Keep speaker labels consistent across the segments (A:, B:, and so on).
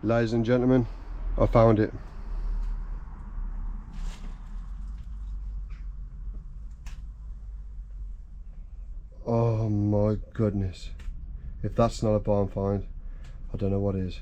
A: Ladies and gentlemen, I found it. Oh my goodness. If that's not a barn find, I don't know what is.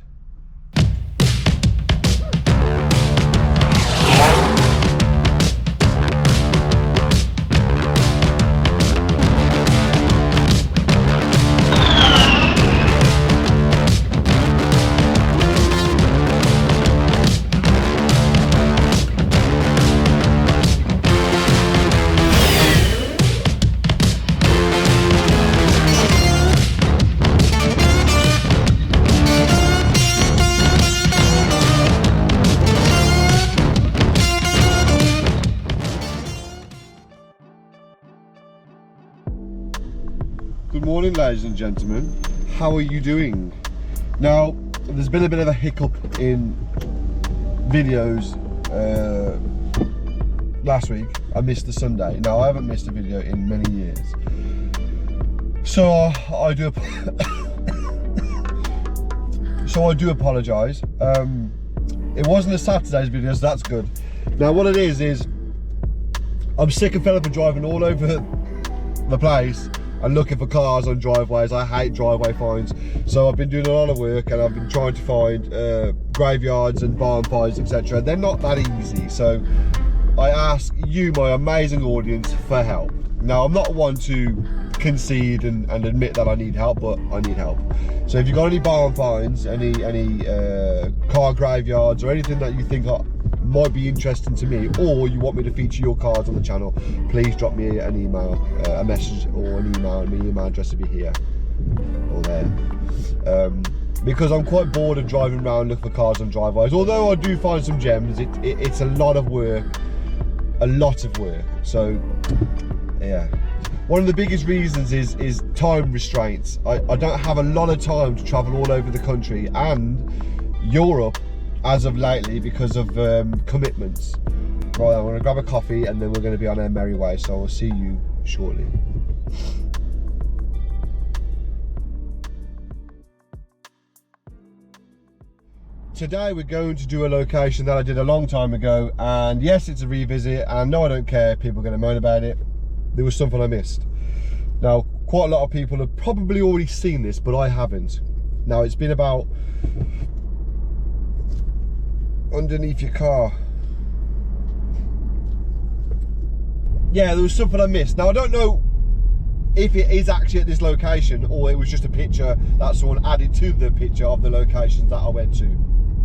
A: Good morning, ladies and gentlemen. How are you doing? Now, there's been a bit of a hiccup in videos last week. I missed the Sunday. Now, I haven't missed a video in many years. So I do apologise. It wasn't a Saturday's video, so that's good. Now, what it is I'm sick and fed up of driving all over the place and looking for cars on driveways. I hate driveway finds, so I've been doing a lot of work and I've been trying to find graveyards and barn finds, etc. They're not that easy, so I ask you, my amazing audience, for help. Now, I'm not one to concede and admit that I need help, but I need help. So if you've got any barn finds, any car graveyards, or anything that you think might be interesting to me, or you want me to feature your cars on the channel, please drop me an email, a message or an email, and my email address will be here or there. Because I'm quite bored of driving around looking for cars on driveways. Although I do find some gems, it's a lot of work, so yeah. One of the biggest reasons is time restraints. I don't have a lot of time to travel all over the country and Europe as of lately because of commitments. Right, I'm gonna grab a coffee and then we're gonna be on our merry way, so I'll see you shortly. Today we're going to do a location that I did a long time ago, and yes, it's a revisit, and no, I don't care if people are gonna moan about it. There was something I missed. Now, quite a lot of people have probably already seen this, but I haven't. Now, it's been about underneath your car. Yeah, there was something I missed. Now, I don't know if it is actually at this location or it was just a picture that someone added to the picture of the locations that I went to,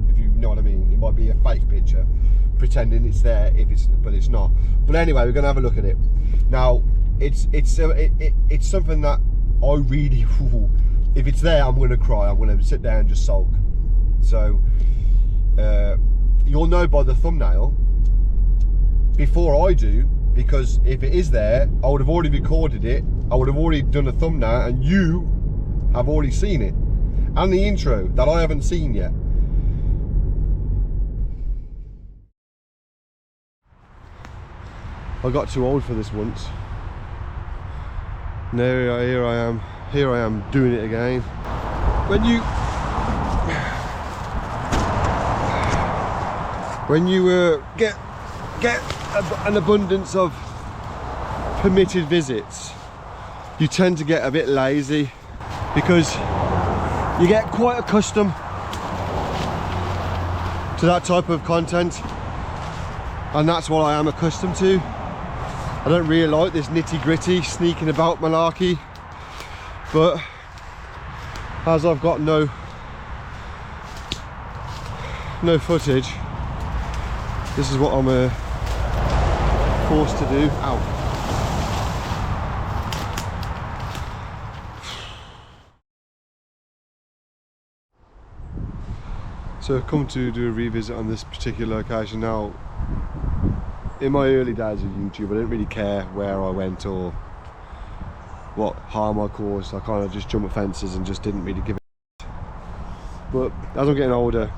A: if you know what I mean. It might be a fake picture pretending it's there, but it's not. But anyway, we're gonna have a look at it. Now, it's something that I really, if it's there, I'm gonna cry. I'm gonna sit there and just sulk. So you'll know by the thumbnail before I do, because if it is there, I would have already recorded it, I would have already done a thumbnail, and you have already seen it, and the intro that I haven't seen yet. I got too old for this once. Now here I am doing it again. When you get an abundance of permitted visits, you tend to get a bit lazy because you get quite accustomed to that type of content, and that's what I am accustomed to. I don't really like this nitty-gritty sneaking about malarkey, but as I've got no footage, this is what I'm forced to do. Ow. So I've come to do a revisit on this particular location. Now, in my early days of YouTube, I didn't really care where I went or what harm I caused. I kind of just jumped fences and just didn't really give a. But as I'm getting older,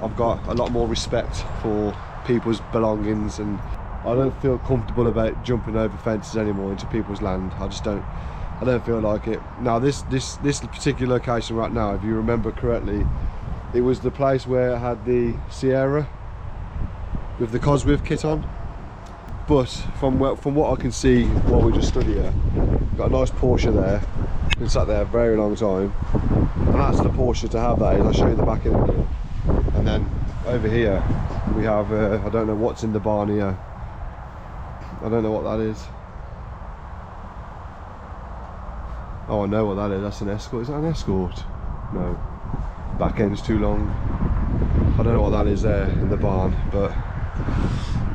A: I've got a lot more respect for people's belongings, and I don't feel comfortable about jumping over fences anymore into people's land. I don't feel like it. Now this particular location right now, if you remember correctly, It was the place where I had the Sierra with the Cosworth kit on. But from what I can see while we just stood here, got a nice Porsche there. Been sat there a very long time. And that's the Porsche to have, that is. I'll show you the back end of it. And then over here we have, I don't know what's in the barn here. I don't know what that is. Oh, I know what that is. That's an Escort. Is that an Escort? No. Back end's too long. I don't know what that is there in the barn, but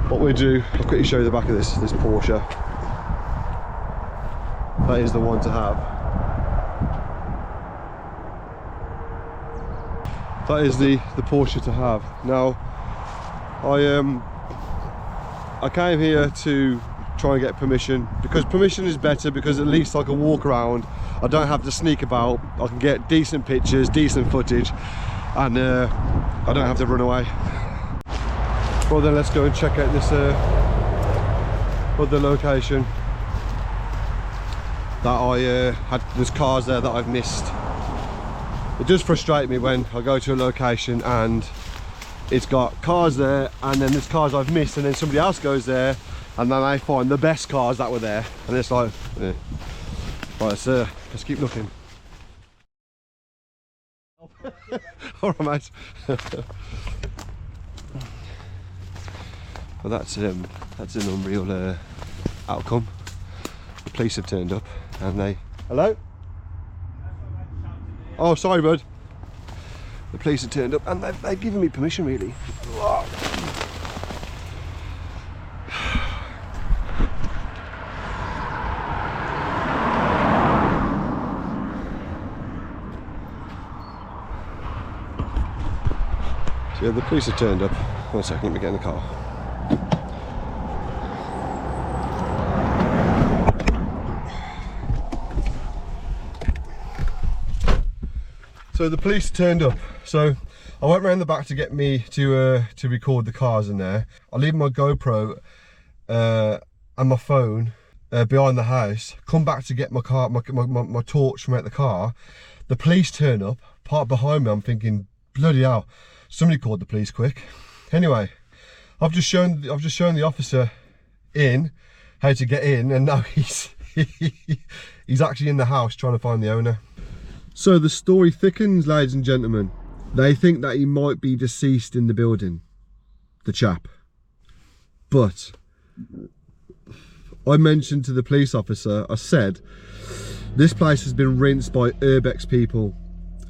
A: what we do, I'll quickly show you the back of this Porsche. That is the one to have. That is the Porsche to have. Now, I came here to try and get permission, because permission is better, because at least I can walk around. I don't have to sneak about. I can get decent pictures, decent footage, and I don't have to run away. Well then, let's go and check out this other location that I had. There's cars there that I've missed. It does frustrate me when I go to a location and it's got cars there, and then there's cars I've missed, and then somebody else goes there and then they find the best cars that were there, and it's like, yeah. Right, let's keep looking. Alright, mate. Well, that's an unreal outcome. The police have turned up and they... Hello? Oh, sorry, bud. The police have turned up and they've given me permission, really. So yeah, the police have turned up. 1 second, let me get in the car. So the police turned up. So I went round the back to get me to record the cars in there. I leave my GoPro and my phone behind the house. Come back to get my car, my torch from out the car. The police turn up, park behind me. I'm thinking, bloody hell, somebody called the police quick. Anyway, I've just shown the officer in how to get in, and now he's actually in the house trying to find the owner. So the story thickens, ladies and gentlemen. They think that he might be deceased in the building, the chap. But I mentioned to the police officer, I said, this place has been rinsed by urbex people,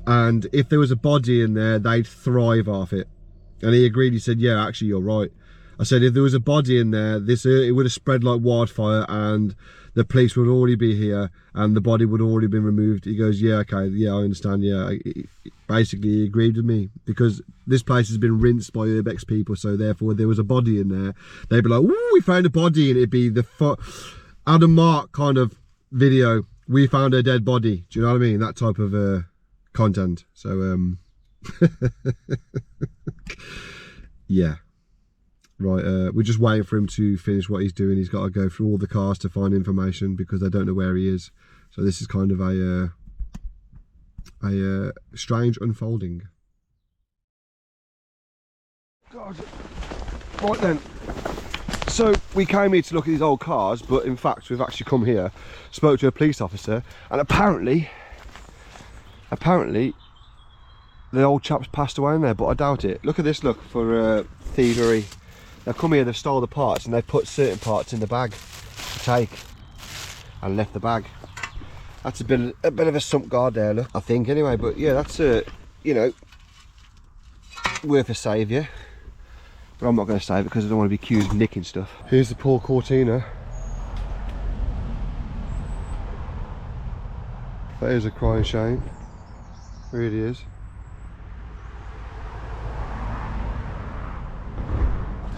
A: and if there was a body in there, they'd thrive off it. And he agreed. He said, yeah, actually, you're right. I said, if there was a body in there, it would have spread like wildfire, and the police would already be here and the body would already been removed. He goes, yeah, okay, yeah, I understand. Yeah, basically he agreed with me, because this place has been rinsed by urbex people, so therefore if there was a body in there, they'd be like, ooh, we found a body, and it'd be the Adam Mark kind of video, we found a dead body. Do you know what I mean? That type of content. So yeah. Right, we're just waiting for him to finish what he's doing. He's got to go through all the cars to find information, because they don't know where he is. So this is kind of a strange unfolding. God. Right then. So we came here to look at these old cars, but in fact we've actually come here, spoke to a police officer, and apparently the old chap's passed away in there, but I doubt it. Look at this, look, for thievery. They've come here, they've stole the parts, and they've put certain parts in the bag to take and left the bag. That's a bit of a sump guard there, look, I think, anyway. But yeah, that's you know, worth a saviour. But I'm not going to save it because I don't want to be accused of nicking stuff. Here's the poor Cortina. That is a crying shame. It really is.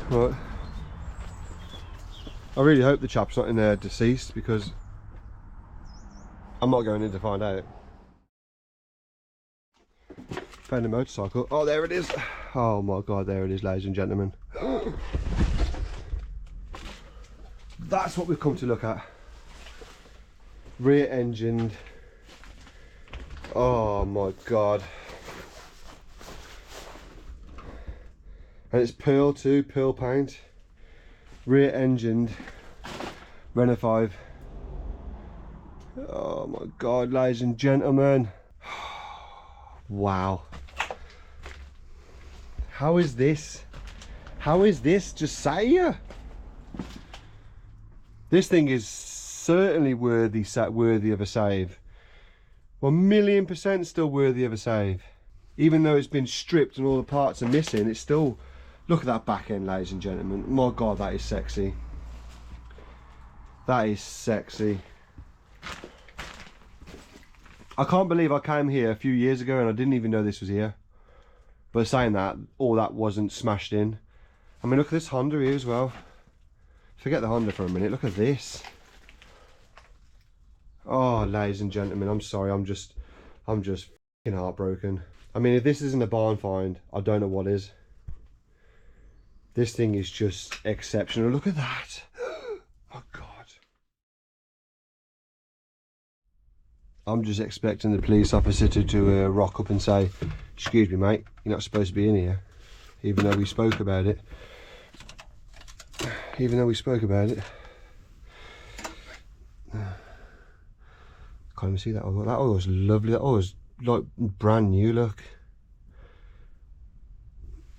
A: Right. I really hope the chap's not in there deceased, because I'm not going in to find out. Found a motorcycle. Oh, there it is. Oh my god, there it is, ladies and gentlemen. That's what we've come to look at. Rear engined. Oh my god. And it's pearl too, pearl paint. Rear engined Renault 5. Oh my God, ladies and gentlemen. Wow. How is this? How is this? Just say ya. This thing is certainly worthy of a save. 1,000,000% still worthy of a save. Even though it's been stripped and all the parts are missing, it's still... Look at that back end, ladies and gentlemen. My God, that is sexy. That is sexy. I can't believe I came here a few years ago and I didn't even know this was here. But saying that, all that wasn't smashed in. I mean, look at this Honda here as well. Forget the Honda for a minute. Look at this. Oh, ladies and gentlemen, I'm sorry. I'm just fucking heartbroken. I mean, if this isn't a barn find, I don't know what is. This thing is just exceptional. Look at that. Oh God. I'm just expecting the police officer to rock up and say, "Excuse me, mate, you're not supposed to be in here." Even though we spoke about it. Even though we spoke about it. Can't even see that one. That one was lovely. That one was like brand new, look.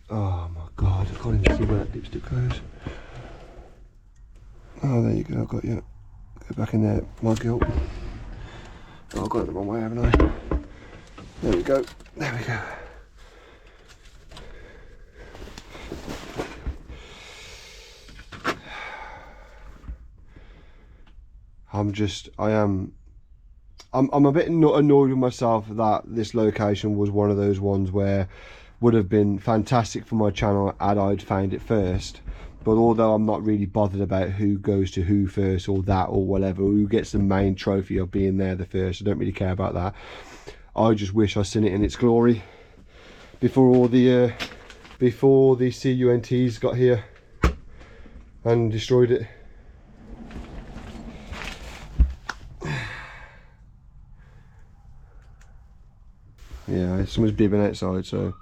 A: Oh my God, I can't even see where that dipstick goes. Oh, there you go, I've got you. Go back in there, my guilt. Oh, I've got it the wrong way, haven't I? There we go, there we go. I'm a bit annoyed with myself that this location was one of those ones where would have been fantastic for my channel had I'd found it first. But although I'm not really bothered about who goes to who first or that or whatever, who gets the main trophy of being there the first, I don't really care about that. I just wish I'd seen it in its glory before all the CUNTs got here and destroyed it. Yeah, someone's bibbing outside, so...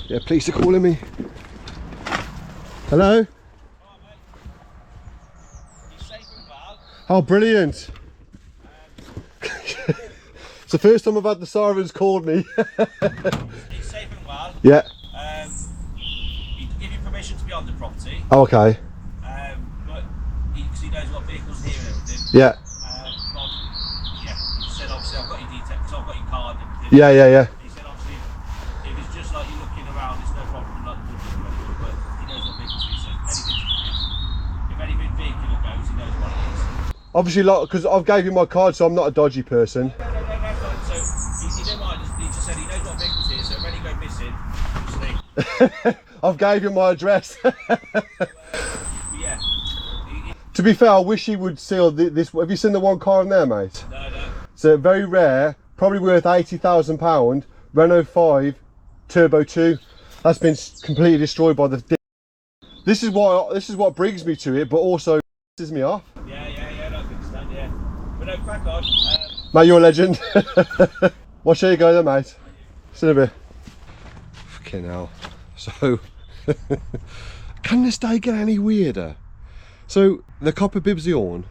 A: Yeah, police are calling me. Hello? Oh, brilliant. It's the first time I've had the sirens called me.
B: He's safe and well.
A: Yeah.
B: He can give you permission to be on the property.
A: Oh, okay.
B: But because he knows what vehicles here and everything.
A: Yeah.
B: But, yeah, he said obviously I've got your details, because I've got your card and everything.
A: Yeah, yeah, yeah.
B: He said obviously if it's just like you're looking around, it's no problem, like the but he knows what vehicles he said. If anything vehicular goes, he knows what it is.
A: Obviously, like, because I've gave you my card, so I'm not a dodgy person.
B: No, so he don't mind, he just said he knows what vehicles here, so if any go missing, just leave.
A: I've gave you my address.
B: Yeah.
A: To be fair, I wish he would seal this. Have you seen the one car in there, mate?
B: No.
A: So very rare, probably worth £80,000. Renault 5 Turbo 2. That's been completely destroyed by the. This is what brings me to it, but also pisses me off.
B: Yeah, I understand, yeah. But no, crack on.
A: Mate, you're a legend. Well, there you go then, mate. See you in a bit. Fucking hell. So, can this day get any weirder? So, the copper bibs the horn,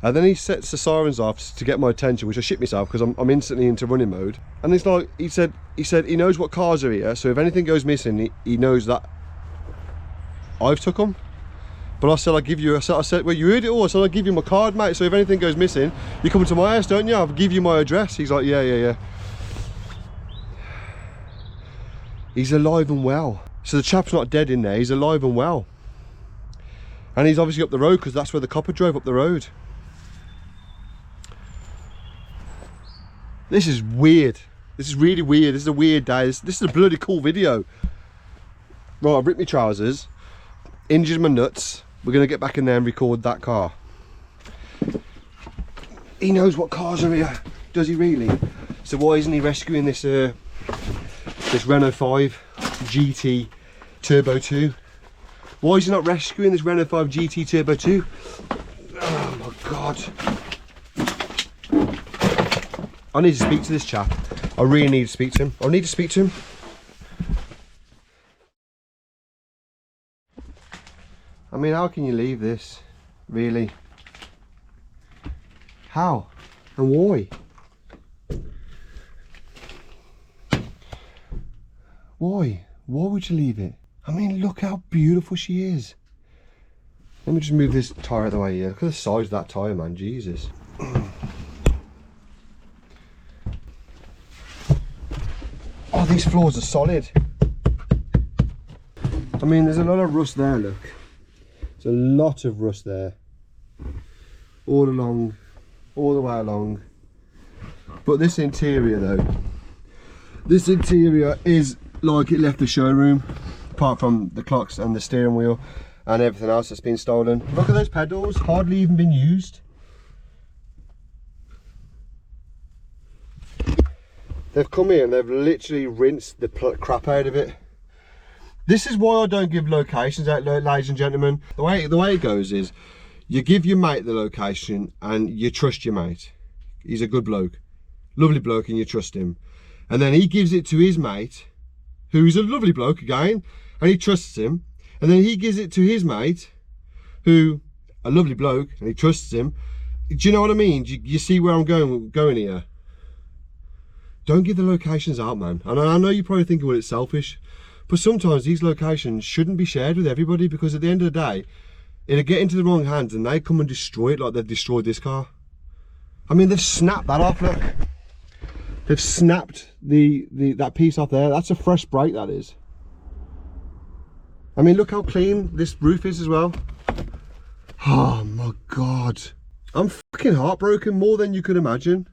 A: and then he sets the sirens off to get my attention, which I shit myself because I'm instantly into running mode. And it's like, he said he knows what cars are here, so if anything goes missing, he knows that I've took them. But I said, I said, well, you heard it all. I said, I'll give you my card, mate. So if anything goes missing, you come to my house, don't you? I'll give you my address. He's like, yeah. He's alive and well. So the chap's not dead in there. He's alive and well. And he's obviously up the road because that's where the copper drove up the road. This is weird. This is really weird. This is a weird day. This is a bloody cool video. Right, I've ripped my trousers, injured my nuts. We're going to get back in there and record that car. He knows what cars are here. Does he really? So why isn't he rescuing this this Renault 5 GT Turbo 2? Why is he not rescuing this Renault 5 GT Turbo 2? Oh my God. I need to speak to this chap. I really need to speak to him. I need to speak to him. I mean, how can you leave this? Really? How? And why? Why? Why would you leave it? I mean, look how beautiful she is. Let me just move this tyre out of the way here. Look at the size of that tyre, man. Jesus. Oh, these floors are solid. I mean, there's a lot of rust there, look. There's a lot of rust there. All along, all the way along. But this interior though, this interior is like it left the showroom, apart from the clocks and the steering wheel and everything else that's been stolen. Look at those pedals, hardly even been used. They've come here and they've literally rinsed the crap out of it. This is why I don't give locations out, ladies and gentlemen. The way it goes is, you give your mate the location and you trust your mate. He's a good bloke, lovely bloke, and you trust him. And then he gives it to his mate, who's a lovely bloke again, and he trusts him. And then he gives it to his mate, who, a lovely bloke, and he trusts him. Do you know what I mean? You see where I'm going here? Don't give the locations out, man. And I know you're probably thinking, well, it's selfish. But sometimes these locations shouldn't be shared with everybody, because at the end of the day, it'll get into the wrong hands and they come and destroy it like they've destroyed this car. I mean, they've snapped that off, look. They've snapped that piece off there. That's a fresh brake, that is. I mean, look how clean this roof is as well. Oh my God. I'm fucking heartbroken, more than you could imagine.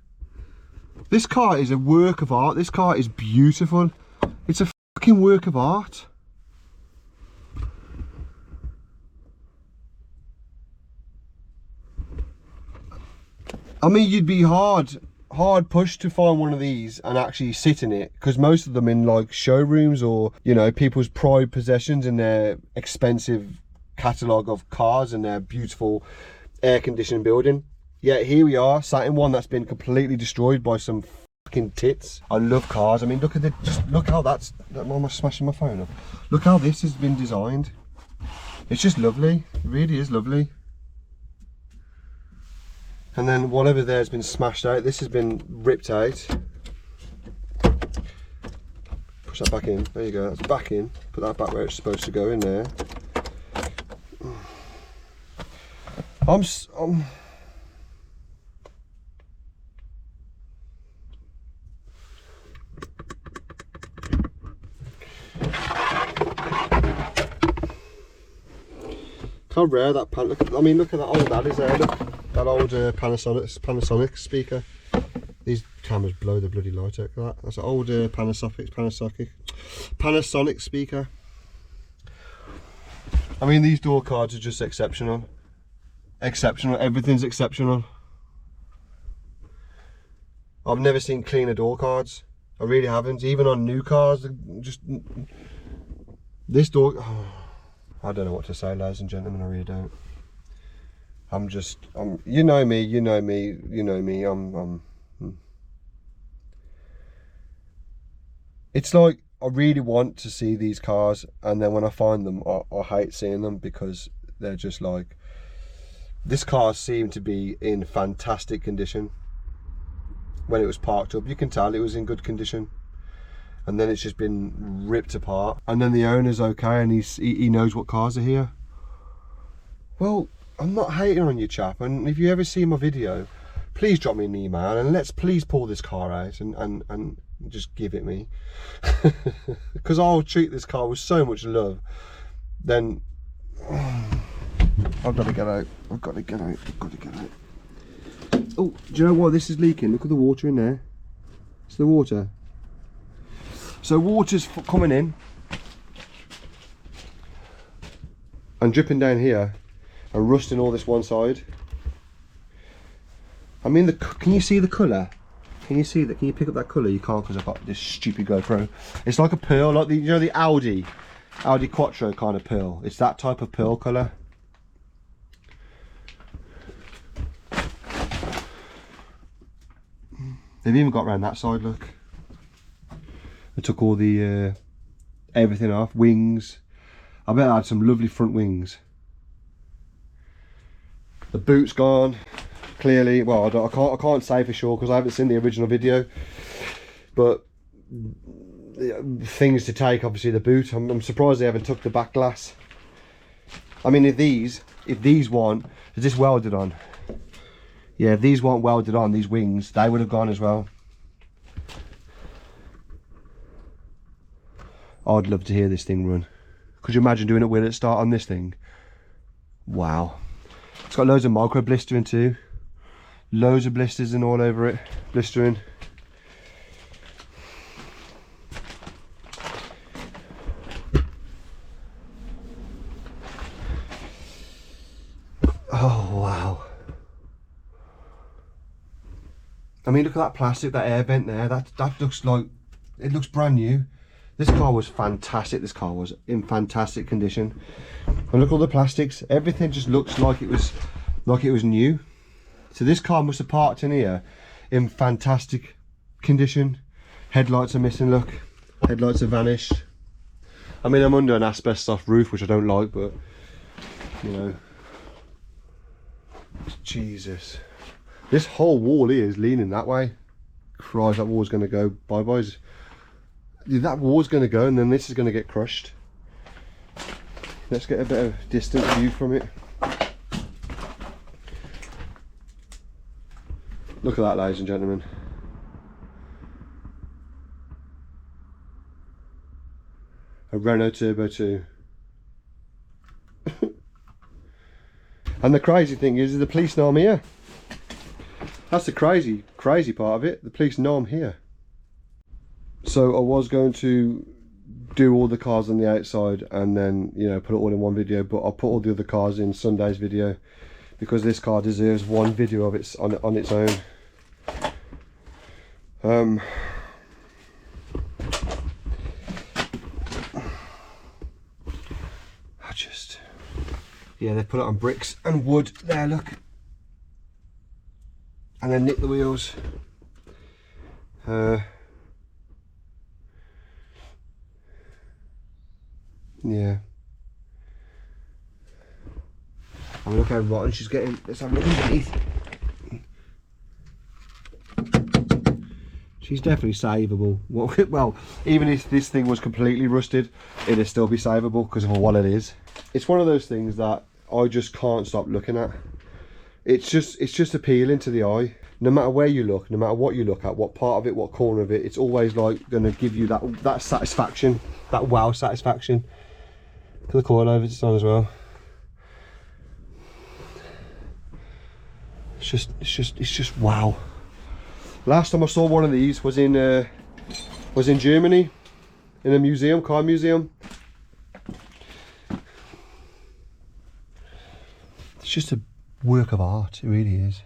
A: This car is a work of art. This car is beautiful. It's a fucking work of art. I mean, you'd be hard pushed to find one of these and actually sit in it, because most of them in like showrooms or, you know, people's pride possessions in their expensive catalogue of cars and their beautiful air-conditioned building. Yet here we are, sat in one that's been completely destroyed by some fucking tits. I love cars. I mean, look at it. Just look how that's. Am I smashing my phone up? Look how this has been designed. It's just lovely. It really is lovely. And then whatever there's been smashed out. This has been ripped out. Push that back in. There you go. That's back in. Put that back where it's supposed to go, in there. I'm how rare that pan. Look, I mean, look at that old Ali's there. Look, that old Panasonic speaker. These cameras blow the bloody light out. Look at that. That's an old Panasonic speaker. I mean, these door cards are just exceptional. Exceptional. Everything's exceptional. I've never seen cleaner door cards. I really haven't. Even on new cars, just this door. Oh. I don't know what to say, ladies and gentlemen, I really don't. You know me, it's like, I really want to see these cars, and then when I find them, I hate seeing them, because they're just like, this car seemed to be in fantastic condition. When it was parked up, you can tell it was in good condition. And then it's just been ripped apart, and then the owner's okay, and he knows what cars are here. Well, I'm not hating on you, chap, and if you ever see my video, please drop me an email and let's please pull this car out and just give it me. Because I'll treat this car with so much love. Then I've got to get out. I've got to get out. Oh, do you know what? This is leaking. Look at the water in there. It's the water. So water's coming in and dripping down here and rusting all this one side. I mean, can you see the colour? Can you see that? Can you pick up that colour? You can't, because I've got this stupid GoPro. It's like a pearl, like the Audi Quattro kind of pearl. It's that type of pearl colour. They've even got around that side, look. I took all the everything off, wings. I bet I had some lovely front wings. The boot's gone, clearly. Well, I can't say for sure because I haven't seen the original video. But things to take, obviously the boot. I'm surprised they haven't took the back glass. I mean, if these weren't, is this welded on? Yeah, if these weren't welded on, these wings, they would have gone as well. I'd love to hear this thing run. Could you imagine doing it with it start on this thing? Wow. It's got loads of micro blistering too. Loads of blisters and all over it. Blistering. Oh wow. I mean, look at that plastic, that air vent there. That looks like, it looks brand new. This car was fantastic. This car was in fantastic condition. And look at all the plastics. Everything just looks like it was new. So this car must have parked in here in fantastic condition. Headlights are missing, look. Headlights have vanished. I mean, I'm under an asbestos roof, which I don't like, but you know. Jesus. This whole wall here is leaning that way. Christ, that wall's going to go bye-byes. That wall's going to go and then this is going to get crushed. Let's get a bit of distant view from it. Look at that, ladies and gentlemen. A Renault Turbo 2. And the crazy thing is the police know I'm here. That's the crazy part of it. The police know I'm here. So I was going to do all the cars on the outside and then, you know, put it all in one video, but I'll put all the other cars in Sunday's video because this car deserves one video of its on its own. Yeah, they put it on bricks and wood there, look, and then nick the wheels. Yeah. I mean, look how rotten she's getting. Let's have a look underneath. She's definitely savable. Well, even if this thing was completely rusted, it'd still be savable because of what it is. It's one of those things that I just can't stop looking at. It's just appealing to the eye. No matter where you look, no matter what you look at, what part of it, what corner of it, it's always like going to give you that satisfaction, that wow satisfaction. Look at the coilovers it's on as well. It's just wow. Last time I saw one of these was in Germany, in a museum, car museum. It's just a work of art, it really is.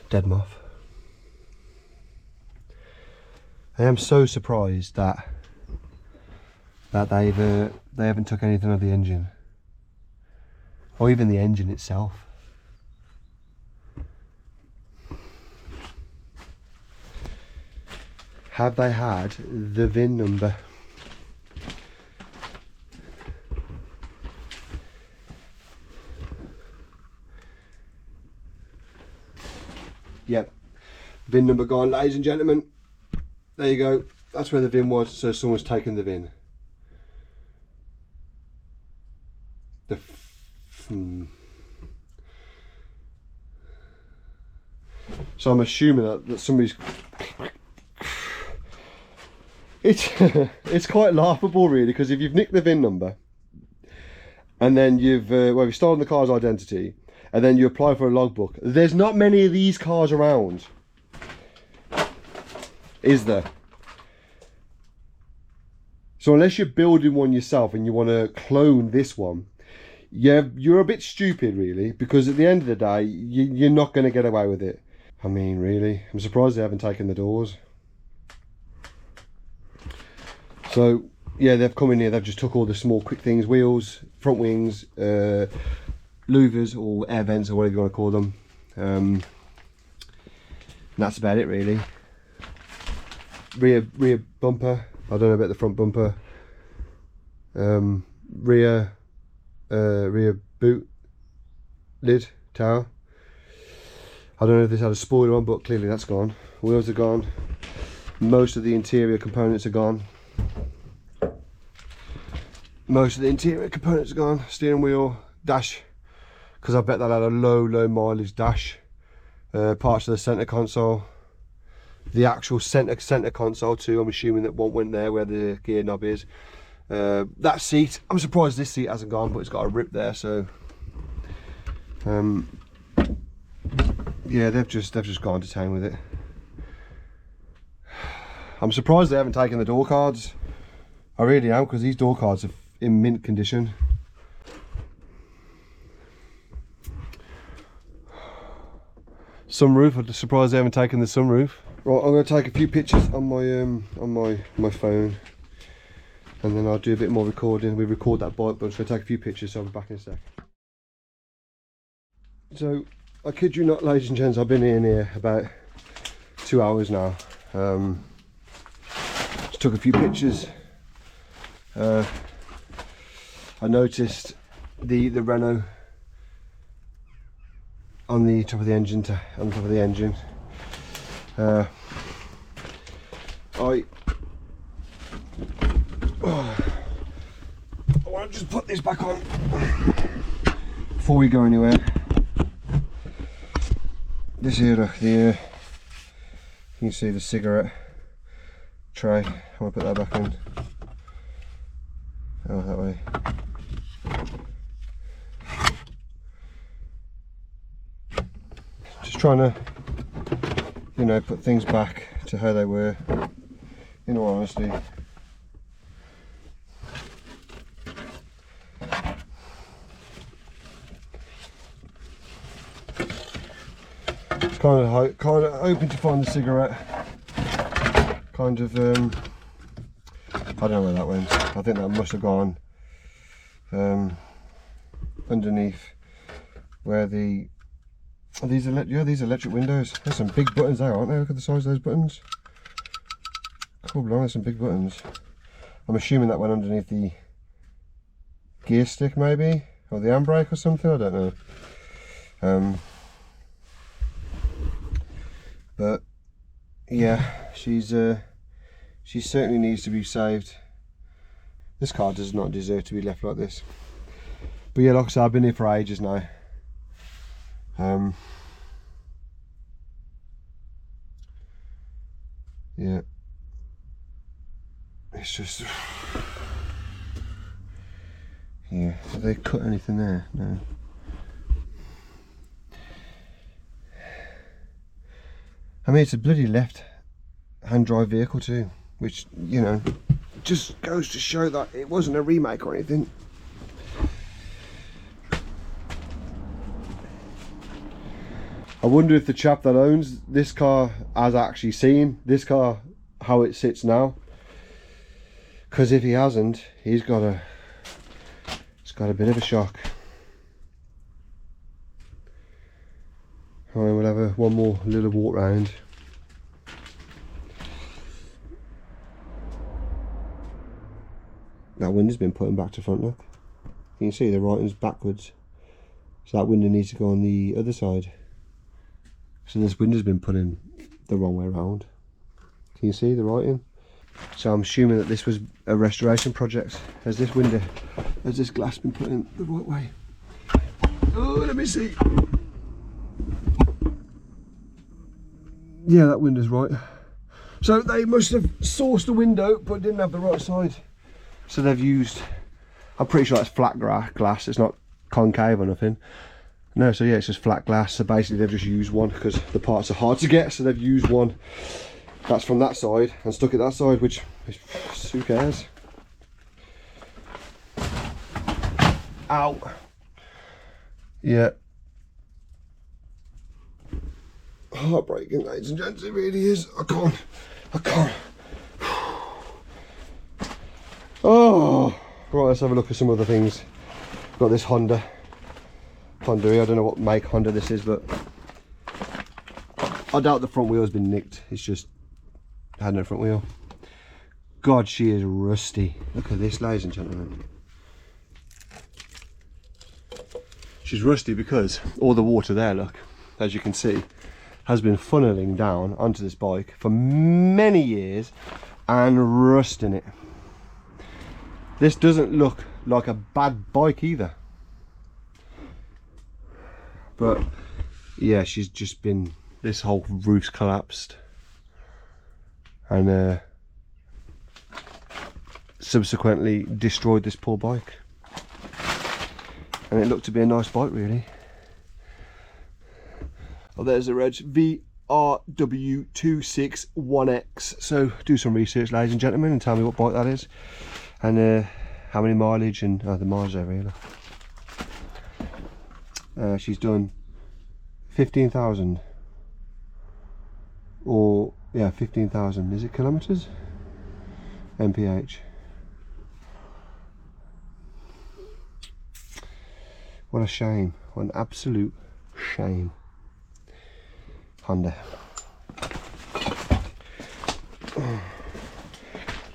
A: Dead moth. I am so surprised that they haven't took anything of the engine, or even the engine itself. Have they had the VIN number? Yep, VIN number gone, ladies and gentlemen. There you go. That's where the VIN was, so someone's taken the VIN. So I'm assuming that somebody's... It's quite laughable really, because if you've nicked the VIN number and then you've stolen the car's identity and then you apply for a logbook, there's not many of these cars around, is there? So unless you're building one yourself and you want to clone this one, yeah, you're a bit stupid really, because at the end of the day you're not going to get away with it. I mean, really, I'm surprised they haven't taken the doors. So yeah, they've come in here, they've just took all the small quick things, wheels, front wings, louvers or air vents or whatever you want to call them, and that's about it really. rear bumper. I don't know about the front bumper. Rear boot lid tower. I don't know if this had a spoiler on, but clearly that's gone. Wheels are gone. Most of the interior components are gone. Steering wheel, dash, because I bet that had a low mileage dash. Parts of the centre console. The actual centre console too. I'm assuming that one went there where the gear knob is. That seat, I'm surprised this seat hasn't gone, but it's got a rip there, so yeah, they've just gone to town with it. I'm surprised they haven't taken the door cards. I really am, because these door cards are in mint condition. Sunroof, I'm surprised they haven't taken the sunroof. Right, I'm going to take a few pictures on my phone, and then I'll do a bit more recording. We record that bike, but I'm just going to take a few pictures, so I'll be back in a sec. So, I kid you not, ladies and gents, I've been in here about 2 hours now. Just took a few pictures. I noticed the Renault on the top of the engine. I want to just put this back on before we go anywhere. This here, you can see the cigarette tray. I want to put that back in. Oh, that way. Just trying to, you know, put things back to how they were, in all honesty. It's kind of hoping to find the cigarette. I don't know where that went. I think that must have gone underneath where the these electric windows. There's some big buttons there, aren't there? Look at the size of those buttons. Cool, there's some big buttons. I'm assuming that went underneath the gear stick, maybe, or the handbrake or something. I don't know. But yeah, she certainly needs to be saved. This car does not deserve to be left like this. But yeah, like I said, I've been here for ages now. Yeah, it's just, yeah. Did they cut anything there? No. I mean, it's a bloody left-hand drive vehicle too, which, you know, just goes to show that it wasn't a remake or anything. I wonder if the chap that owns this car has actually seen this car, how it sits now. Because if he hasn't, it's got a bit of a shock. Alright, we'll have one more little walk round. That window's been put back to front, look. You can see the writing's backwards. So that window needs to go on the other side. So this window's been put in the wrong way around. Can you see the writing? So I'm assuming that this was a restoration project. Has this glass been put in the right way? Oh, let me see. Yeah, that window's right. So they must have sourced the window but didn't have the right side. So they've used, I'm pretty sure that's flat glass, it's not concave or nothing. No, so yeah, it's just flat glass. So basically they've just used one because the parts are hard to get, so they've used one that's from that side and stuck it that side, which who cares? Ow. Yeah. Heartbreaking, ladies and gents, it really is. I can't. Oh, right, let's have a look at some other things. Got this Honda. I don't know what make Honda this is, but I doubt the front wheel's been nicked. It's just Had no front wheel. God, she is rusty. Look at this, ladies and gentlemen. She's rusty because all the water there, look, as you can see, has been funneling down onto this bike for many years and rusting it. This doesn't look like a bad bike either. But yeah, she's just been, this whole roof's collapsed. And subsequently destroyed this poor bike. And it looked to be a nice bike, really. Oh, there's the reg, VRW261X. So do some research, ladies and gentlemen, and tell me what bike that is, and how many mileage, and the miles over here. She's done 15,000, or yeah, 15,000. Is it kilometers? mph. What a shame! What an absolute shame. Honda.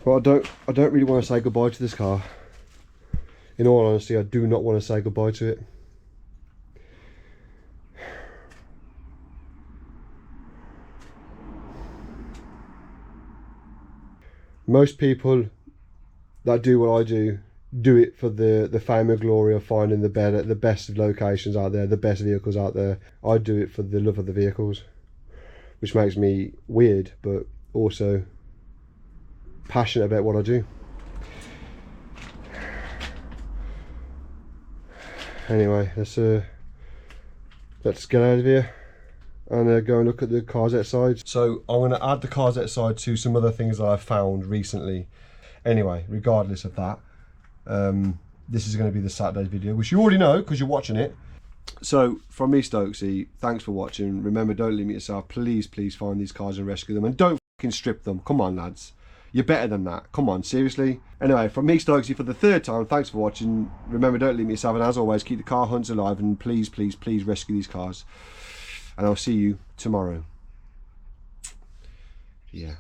A: Well, I don't really want to say goodbye to this car. In all honesty, I do not want to say goodbye to it. Most people that do what I do it for the fame and glory of finding the best of locations out there, the best vehicles out there. I do it for the love of the vehicles, which makes me weird, but also passionate about what I do. Anyway, let's get out of here and go and look at the cars outside. So I'm going to add the cars outside to some other things that I've found recently. Anyway, regardless of that, this is going to be the Saturday video, which you already know because you're watching it. So from me, Stokesy, thanks for watching. Remember, don't limit yourself. Please find these cars and rescue them, and don't fucking strip them. Come on, lads, you're better than that. Come on, seriously. Anyway, from me, Stokesy, for the third time, thanks for watching. Remember, don't limit yourself, and as always, keep the car hunts alive, and please rescue these cars. And I'll see you tomorrow. Yeah.